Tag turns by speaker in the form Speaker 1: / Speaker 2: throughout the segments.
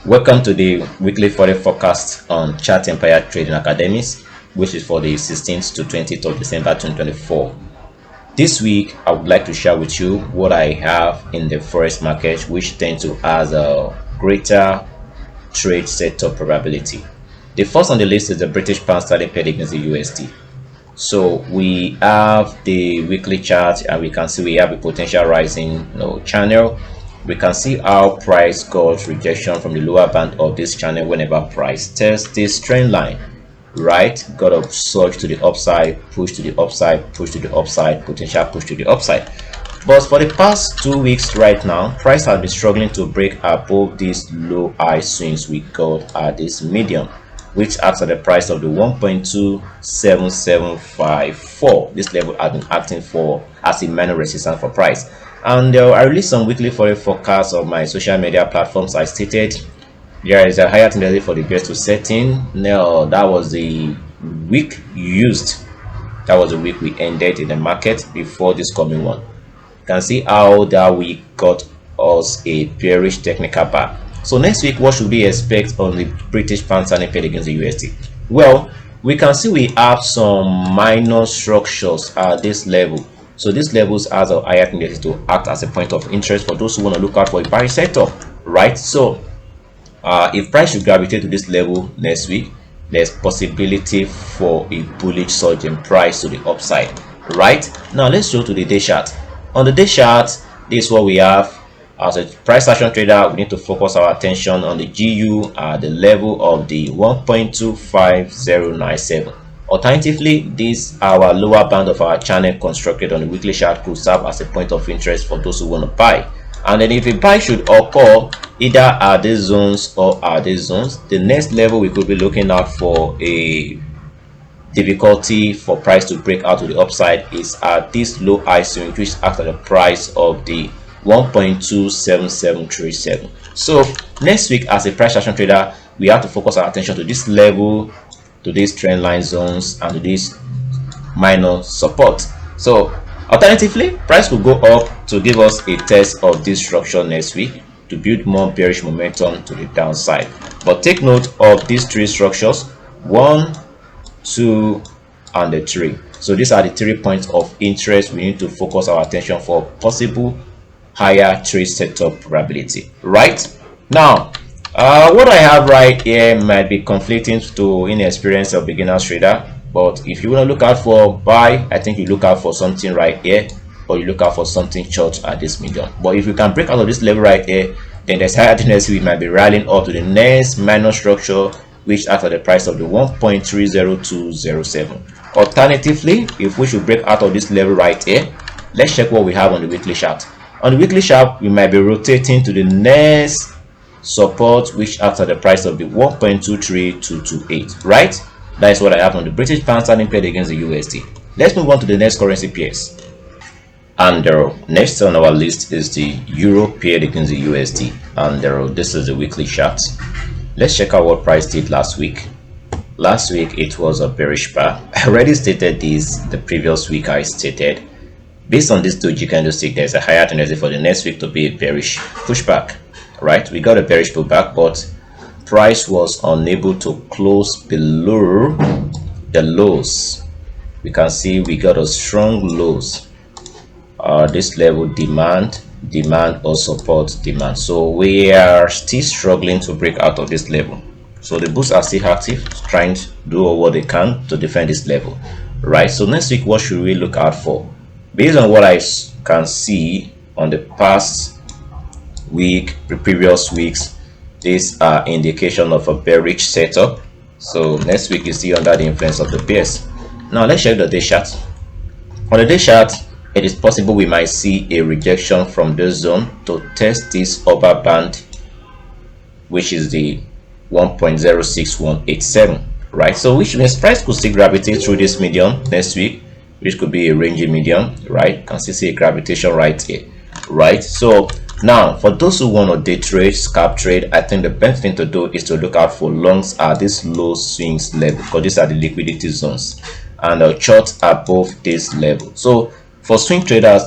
Speaker 1: Welcome to the Weekly Forex Forecast on Chart Empire Trading Academies, which is for the 16th to 20th of December 2024. This week, I would like to share with you what I have in the forex market, which tends to have a greater trade setup probability. The first on the list is the British pound sterling paid against the USD. So we have the weekly chart, and we can see we have a potential rising channel. We can see how price got rejection from the lower band of this channel whenever price tests this trend line, right? Got a surge to the upside, push to the upside, push to the upside, potential push to the upside. But for the past 2 weeks right now, price has been struggling to break above these low high swings we got at this medium, which acts at the price of the 1.27754. This level has been acting for as a minor resistance for price. And I released some weekly forex forecasts on my social media platforms. I stated there is a higher tendency for the bears to set in. Now that was the week used. That was the week we ended in the market before this coming one. You can see how that week got us a bearish technical bar. So next week, what should we expect on the British pound sterling paid against the USD? Well, we can see we have some minor structures at this level. So these levels has a higher tendency to act as a point of interest for those who want to look out for a bearish setup, right? So if price should gravitate to this level next week, there's possibility for a bullish surge in price to the upside, right? Now let's go to the day chart. On the day chart, this is what we have. As a price action trader, we need to focus our attention on the GU at the level of the 1.25097. Alternatively, this our lower band of our channel constructed on the weekly chart could serve as a point of interest for those who want to buy. And then if a buy should occur either at these zones or at these zones, the next level we could be looking out for a difficulty for price to break out to the upside is at this low high swing, which acts at the price of the 1.27737. So next week, as a price action trader, we have to focus our attention to this level, to these trend line zones, and to this minor support. So alternatively, price could go up to give us a test of this structure next week to build more bearish momentum to the downside. But take note of these three structures: 1, 2, and the 3. So these are the 3 points of interest we need to focus our attention for possible higher trade setup probability. Right now, what I have right here might be conflicting to inexperienced or beginner trader, but if you want to look out for buy, I think you look out for something right here, or you look out for something short at this medium. But if you can break out of this level right here, then there's higher tendency we might be rallying up to the next minor structure, which acts at the price of the 1.30207. Alternatively, if we should break out of this level right here, let's check what we have on the weekly chart. On the weekly chart, we might be rotating to the next support, which acts at the price of the 1.23228, right? That is what I have on the British pound sterling paid against the USD. Let's move on to the next currency pairs. And next on our list is the Euro paired against the USD. And this is the weekly chart. Let's check out what price did last week. Last week, it was a bearish bar. I already stated this the previous week. I stated based on this doji candlestick, there's a higher tendency for the next week to be a bearish pushback, right? We got a bearish pullback, but price was unable to close below the lows. We can see we got a strong lows. This level demand or support demand. So we are still struggling to break out of this level. So the bulls are still active, trying to do what they can to defend this level, right? So next week, what should we look out for? Based on what I can see on the past week, the previous weeks, these are indication of a bearish setup. So next week is still under the influence of the bears. Now let's check the day chart. On the day chart, it is possible we might see a rejection from this zone to test this upper band, which is the 1.06187, right? So which means price could still gravitate through this medium next week, which could be a rangy medium, right? You can still see a gravitation right here, right? So now for those who want to day trade, scalp trade, I think the best thing to do is to look out for longs at this low swings level, because these are the liquidity zones, and shorts above this level. So for swing traders,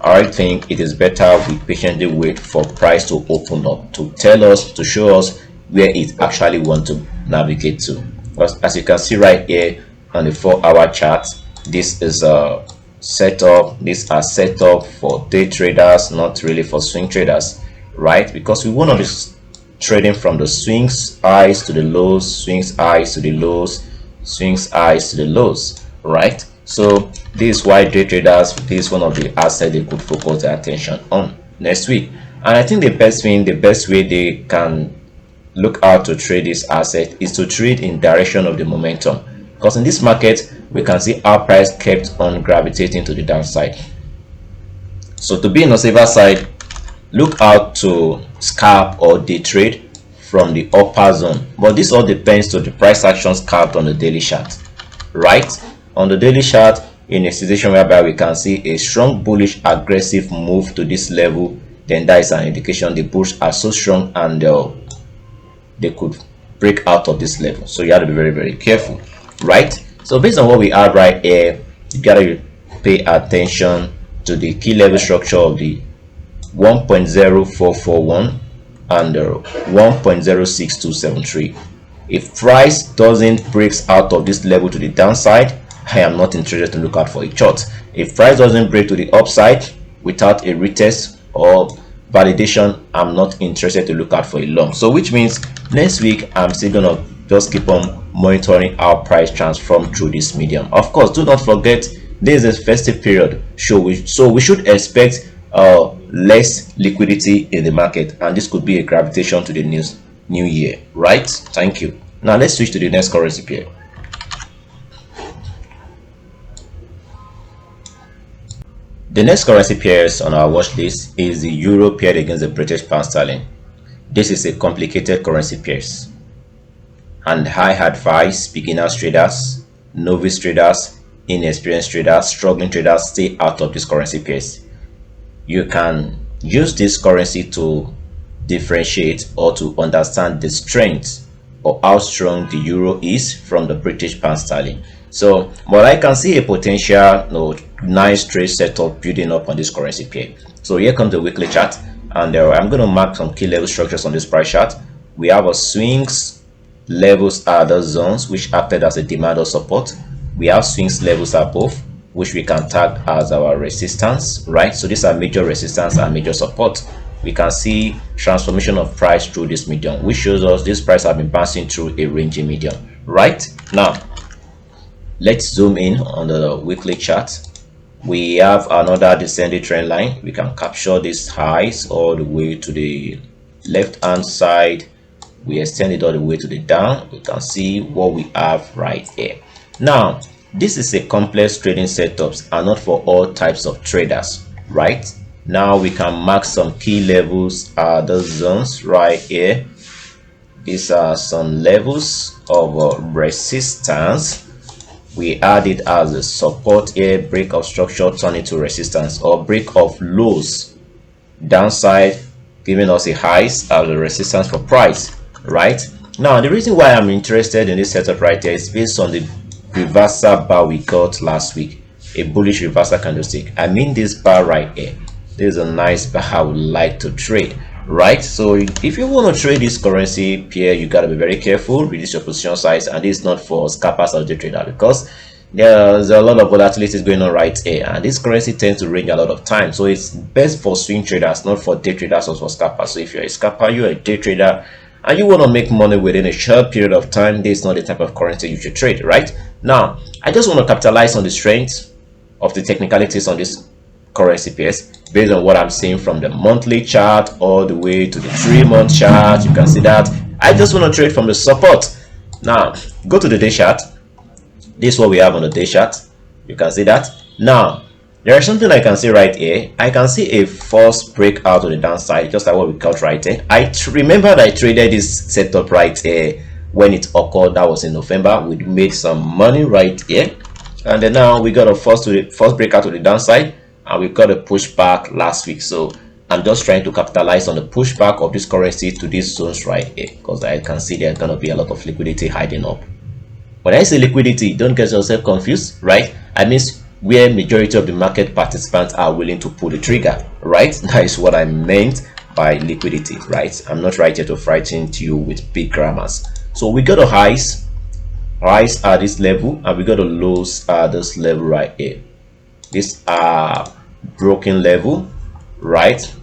Speaker 1: I think it is better we patiently wait for price to open up to tell us, to show us where it actually want to navigate to. Because as you can see right here on the 4-hour chart, this is a setup. These are set up for day traders, not really for swing traders, right? Because we want to be trading from the swings highs to the lows, swings highs to the lows, swings highs to the lows, right? So this is why day traders, this is one of the assets they could focus their attention on next week. And I think the best way they can look out to trade this asset is to trade in direction of the momentum, because in this market we can see our price kept on gravitating to the downside. So to be on the safer side, look out to scalp or day trade from the upper zone, but this all depends to the price action scalped on the daily chart, right? On the daily chart, in a situation whereby we can see a strong bullish aggressive move to this level, then that is an indication the bulls are so strong and they could break out of this level. So you have to be very, very careful, right? So based on what we have right here, you gotta pay attention to the key level structure of the 1.0441 and 1.06273. If price doesn't break out of this level to the downside, I am not interested to look out for a short. If price doesn't break to the upside without a retest or validation, I'm not interested to look out for a long. So which means next week I'm still gonna just keep on monitoring our price transform through this medium. Of course, do not forget this is a festive period, so we should expect less liquidity in the market, and this could be a gravitation to the new year, right? Thank you. Now let's switch to the next currency pair. The next currency pairs on our watch list is the euro paired against the British pound sterling. This is a complicated currency pairs, and I advise beginners traders, novice traders, inexperienced traders, struggling traders stay out of this currency pairs. You can use this currency to differentiate or to understand the strength or how strong the euro is from the British pound sterling. So, but I can see a potential nice trade setup building up on this currency pair. So here comes the weekly chart, and I'm going to mark some key level structures on this price chart. We have a swings levels are the zones which acted as a demand or support. We have swings levels above, which we can tag as our resistance, right? So these are major resistance and major support. We can see transformation of price through this medium, which shows us this price have been passing through a ranging medium, right? Now let's zoom in on the weekly chart. We have another descending trend line. We can capture these highs all the way to the left hand side. We extend it all the way to the down. We can see what we have right here. Now this is a complex trading setups and not for all types of traders, right? Now we can mark some key levels, the zones right here. These are some levels of resistance. We add it as a support here, break of structure turn into resistance, or break of lows downside giving us a highs as a resistance for price, right? Now the reason why I'm interested in this setup right here is based on the reversal bar we got last week, a bullish reversal candlestick. I mean this bar right here. This is a nice bar I would like to trade, right? So if you want to trade this currency pair, you got to be very careful, reduce your position size, and this is not for scalpers or day trader, because there's a lot of volatility going on right here, and this currency tends to range a lot of time. So it's best for swing traders, not for day traders or for scalpers. So if you're a scalper, you're a day trader, and you want to make money within a short period of time, this is not the type of currency you should trade, right? Now I just want to capitalize on the strength of the technicalities on this currency pairs based on what I'm seeing from the monthly chart all the way to the 3-month chart. You can see that I just want to trade from the support. Now go to the day chart. This is what we have on the day chart. You can see that. Now there is something I can see right here. I can see a false breakout on the downside, just like what we got right here. I remember that I traded this setup right here when it occurred. That was in November. We made some money right here, and then now we got a false breakout to the downside, and we got a pushback last week. So I'm just trying to capitalize on the pushback of this currency to these zones right here, because I can see there's gonna be a lot of liquidity hiding up. When I say liquidity, don't get yourself confused, right? I mean where majority of the market participants are willing to pull the trigger, right? That is what I meant by liquidity, right? I'm not right here to frighten you with big grammars. So we got the highs at this level, and we got the lows at this level right here. These are broken level, right?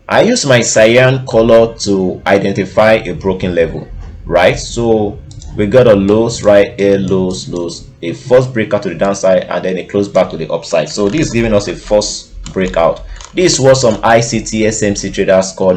Speaker 1: I use my cyan color to identify a broken level, right? So we got a lows right here, lows, a first breakout to the downside, and then a close back to the upside. So this is giving us a first breakout. This is what some ICT SMC traders call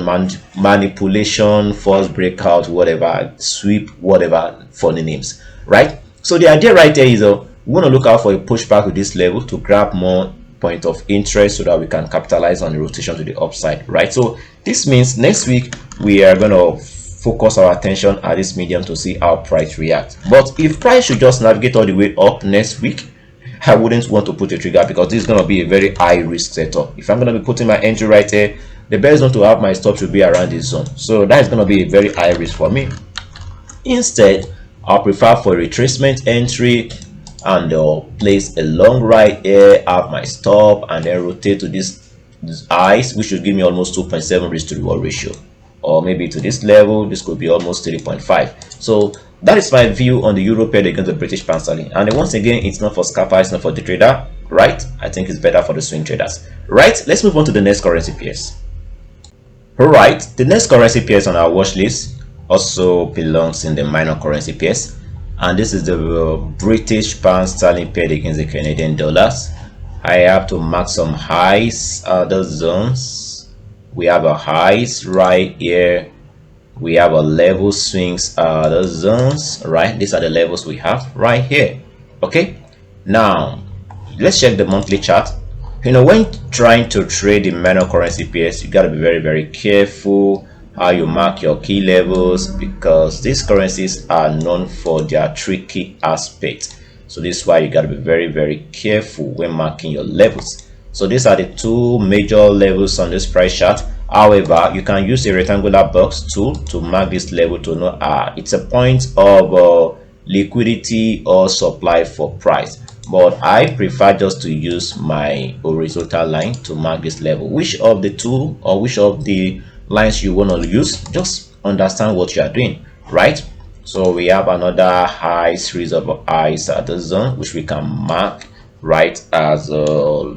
Speaker 1: manipulation, first breakout, whatever, sweep, whatever funny names, right? So the idea right there is we want to look out for a pushback to this level to grab more point of interest so that we can capitalize on the rotation to the upside, right? So this means next week we are going to focus our attention at this medium to see how price reacts. But if price should just navigate all the way up next week, I wouldn't want to put a trigger, because this is going to be a very high risk setup. If I'm going to be putting my entry right here, the best zone to have my stop should be around this zone. So that is going to be a very high risk for me. Instead, I'll prefer for retracement entry and place a long right here, have my stop, and then rotate to this highs, which should give me almost 2.7 risk to reward ratio, or maybe to this level this could be almost 3.5. so that is my view on the euro pair against the British pound sterling. And once again, it's not for scalper, it's not for the trader, right? I think it's better for the swing traders, right? Let's move on to the next currency pairs. All right, the next currency pairs on our watch list also belongs in the minor currency pairs, and this is the British pound sterling paired against the Canadian dollars. I have to mark some highs at those zones. We have a highs right here, we have a level swings at those zones, right? These are the levels we have right here. Okay, now let's check the monthly chart. When trying to trade the minor currency pairs, you got to be very careful how you mark your key levels, because these currencies are known for their tricky aspect. So this is why you got to be very careful when marking your levels. So these are the two major levels on this price chart. However, you can use a rectangular box tool to mark this level to know it's a point of liquidity or supply for price. But I prefer just to use my horizontal line to mark this level. Which of the two or which of the lines you want to use, just understand what you are doing, right? So we have another high series of highs at the zone, which we can mark right as a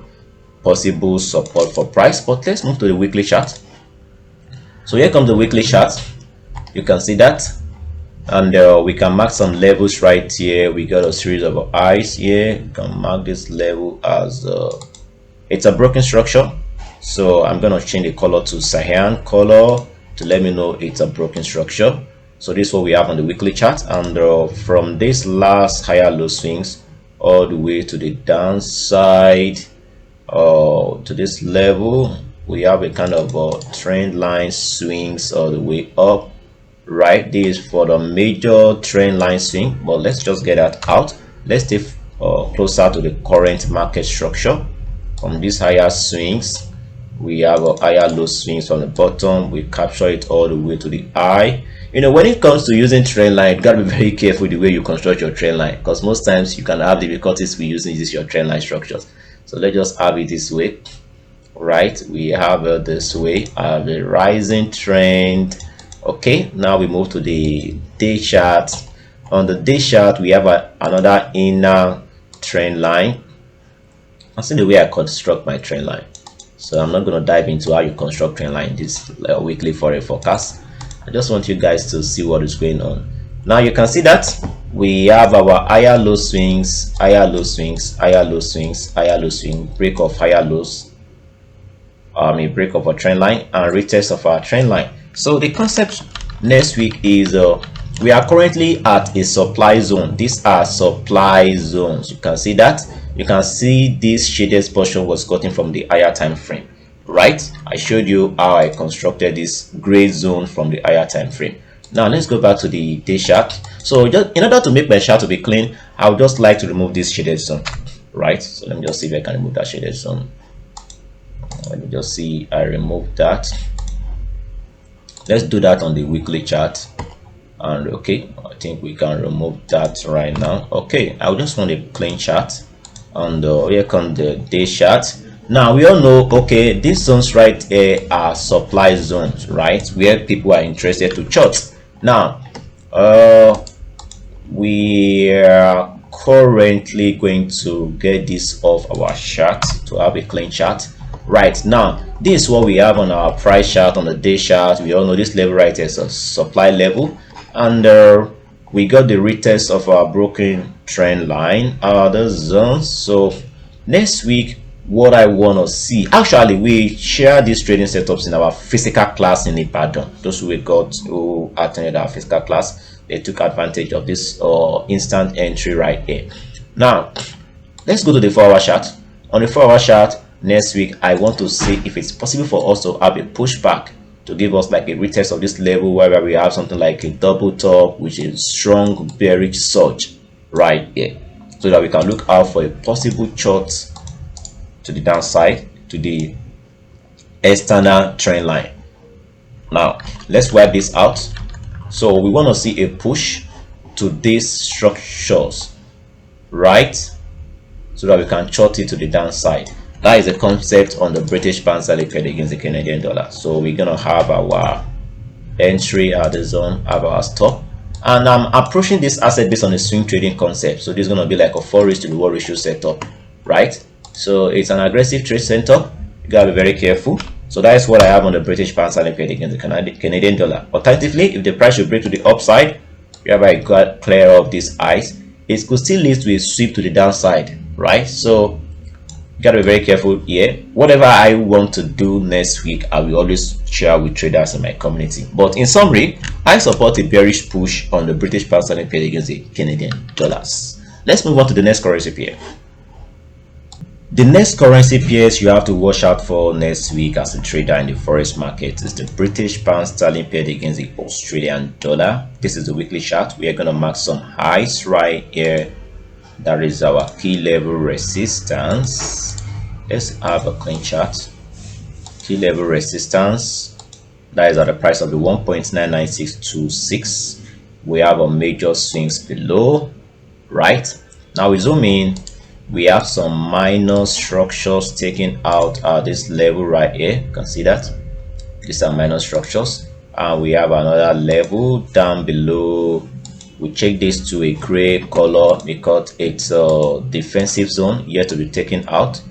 Speaker 1: possible support for price. But let's move to the weekly chart. So here comes the weekly chart. You can see that, and we can mark some levels right here. We got a series of highs here. You can mark this level as it's a broken structure, so I'm gonna change the color to cyan color to let me know it's a broken structure. So this is what we have on the weekly chart, and from this last higher low swings all the way to the downside to this level, we have a kind of trend line swings all the way up, right? This is for the major trend line swing, but let's just get that out. Let's stay closer to the current market structure. From these higher swings, we have a higher low swings from the bottom. We capture it all the way to the high. When it comes to using trend line, you gotta be very careful the way you construct your trend line, because most times you can have difficulties with using your trend line structures. So let's just have it this way, right? We have this way, have a rising trend. Okay, now we move to the day chart. On the day chart, we have another inner trend line. I see the way I construct my trend line, so I'm not going to dive into how you construct trend line in this weekly forex forecast. I just want you guys to see what is going on. Now you can see that we have our higher low swings, higher low swings, higher low swings, higher low swing, break of higher lows, a break of a trend line, and retest of our trend line. So the concept next week is we are currently at a supply zone. These are supply zones. You can see that. You can see this shaded portion was gotten from the higher time frame, right? I showed you how I constructed this gray zone from the higher time frame. Now let's go back to the day chart. So just in order to make my chart to be clean, I would just like to remove this shaded zone, right? So let me just see if I can remove that shaded zone. Let me just see, I removed that. Let's do that on the weekly chart. And okay, I think we can remove that right now. Okay, I just want a clean chart. And here comes the day chart. Now we all know, okay, these zones right here are supply zones, right, where people are interested to chart. Now we are currently going to get this off our chart to have a clean chart. Right now, this is what we have on our price chart, on the day chart. We all know this level right here is a supply level, and we got the retest of our broken trend line, other zones. So next week, what I want to see, actually we share these trading setups in our physical class in Ibadan. Those who attended our physical class, they took advantage of this instant entry right here. Now let's go to the 4-hour chart. On the 4-hour chart, next week I want to see if it's possible for us to have a pushback to give us like a retest of this level, where we have something like a double top, which is strong bearish surge right here, so that we can look out for a possible short to the downside to the external trend line. Now let's wipe this out. So we want to see a push to these structures, right, so that we can short it to the downside. That is a concept on the British pound sterling paired against the Canadian dollar. So we're gonna have our entry at the zone, have our stop, and I'm approaching this asset based on a swing trading concept. So this is gonna be like a 4:1 ratio setup, right? So it's an aggressive trade setup. You gotta be very careful. So that is what I have on the British pound sterling paired against the Canadian dollar. Alternatively, if the price should break to the upside, whereby I got clear of these highs, it could still lead to a sweep to the downside, right? So you gotta be very careful here. Whatever I want to do next week, I will always share with traders in my community. But in summary, I support a bearish push on the British pound sterling paired against the Canadian dollars. Let's move on to the next currency pair. The next currency pairs you have to watch out for next week as a trader in the forex market is the British pound sterling paired against the Australian dollar. This is the weekly chart. We are going to mark some highs right here. That is our key level resistance. Let's have a clean chart. Key level resistance, that is at the price of the 1.99626. We have a major swings below, right? Now we zoom in. We have some minor structures taken out at this level right here. You can see that these are minor structures, and we have another level down below. We check this to a gray color because it's a defensive zone yet to be taken out.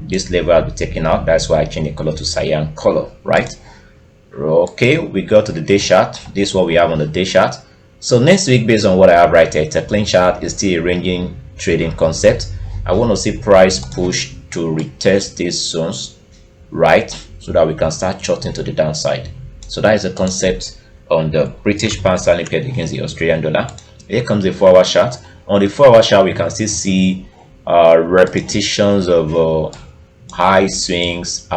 Speaker 1: This level has been taken out, that's why I changed the color to cyan color, right? Okay, we go to the day chart. This is what we have on the day chart. So next week, based on what I have right here, it's a clean chart. It's still a ranging trading concept. I want to see price push to retest these zones, right, so that we can start shorting to the downside. So that is the concept on the British pound sterling paired against the Australian dollar. Here comes the 4-hour chart. On the 4-hour chart, we can still see repetitions of high swings.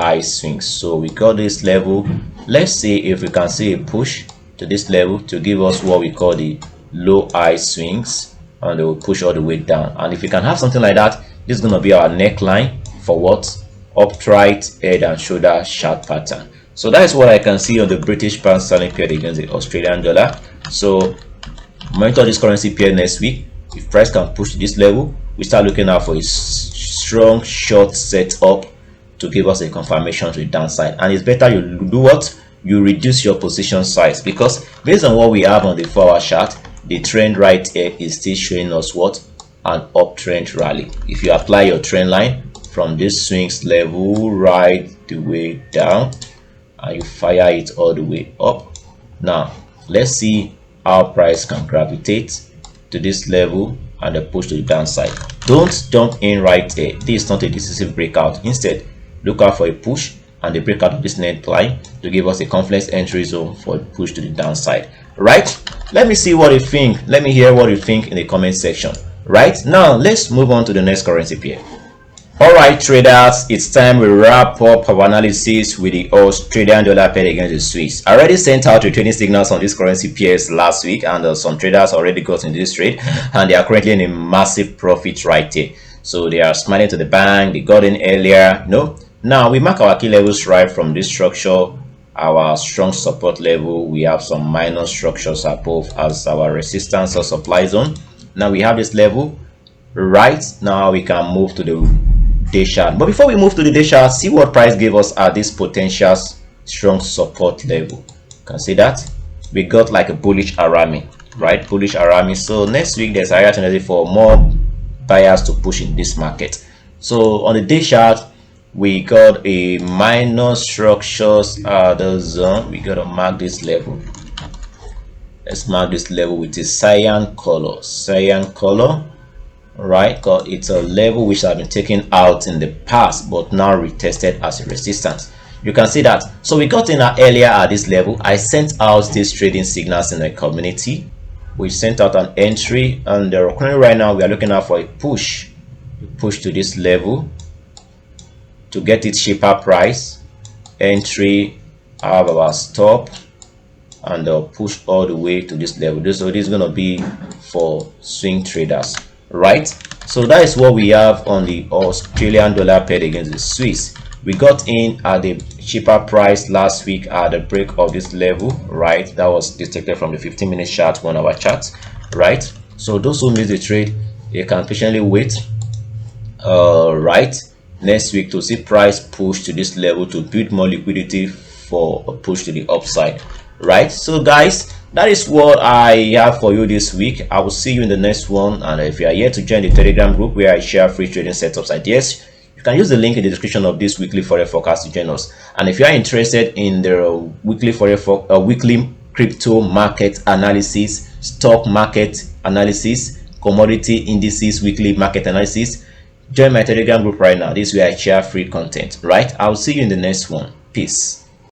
Speaker 1: So we got this level. Let's see if we can see a push to this level to give us what we call the low high swings, and they will push all the way down. And if we can have something like that, this is going to be our neckline for what? Upright head and shoulder chart pattern. So that is what I can see on the British pound sterling paired against the Australian dollar. So monitor this currency pair next week. If price can push to this level, we start looking out for a strong short setup to give us a confirmation to the downside. And it's better you do what? You reduce your position size, because based on what we have on the 4-hour chart, the trend right here is still showing us what? An uptrend rally. If you apply your trend line from this swings level right the way down and you fire it all the way up, now let's see how price can gravitate to this level and then push to the downside. Don't dump in right here. This is not a decisive breakout. Instead, look out for a push and the breakout of this neckline to give us a confluence entry zone for a push to the downside, right? Let me see what you think. Let me hear what you think in the comment section. Right now, let's move on to the next currency pair. All right, traders, it's time we wrap up our analysis with the Australian dollar paired against the Swiss. I already sent out trading signals on these currency pairs last week, and some traders already got into this trade, and they are currently in a massive profit right here. So they are smiling to the bank. They got in earlier. No, now we mark our key levels right from this structure. Our strong support level, we have some minor structures above as our resistance or supply zone. Now we have this level. Right now we can move to the day chart. But before we move to the day chart, see what price gave us at this potential strong support level. You can see that we got like a bullish arami, right? Bullish arami. So next week there's a higher tendency for more buyers to push in this market. So on the day chart, we got a minor structures the zone. We got to mark this level. Let's mark this level with a cyan color. Right, because it's a level which has been taken out in the past but now retested as a resistance. You can see that. So we got in earlier at this level. I sent out these trading signals in the community. We sent out an entry, and currently right now we are looking out for a push to this level to get its cheaper price. Entry, have our stop, and they'll push all the way to this level. So this is going to be for swing traders, right? So that is what we have on the Australian dollar paired against the Swiss. We got in at the cheaper price last week at the break of this level, right? That was detected from the 15-minute chart, 1 hour chart, right? So those who miss the trade, you can patiently wait, right, next week to see price push to this level to build more liquidity for a push to the upside, right? So guys, that is what I have for you this week. I will see you in the next one. And if you are yet to join the Telegram group where I share free trading setups ideas, you can use the link in the description of this weekly forex forecast to join us. And if you are interested in the weekly weekly crypto market analysis, stock market analysis, commodity indices weekly market analysis, join my Telegram group right now. This is where I share free content, right? I'll see you in the next one. Peace.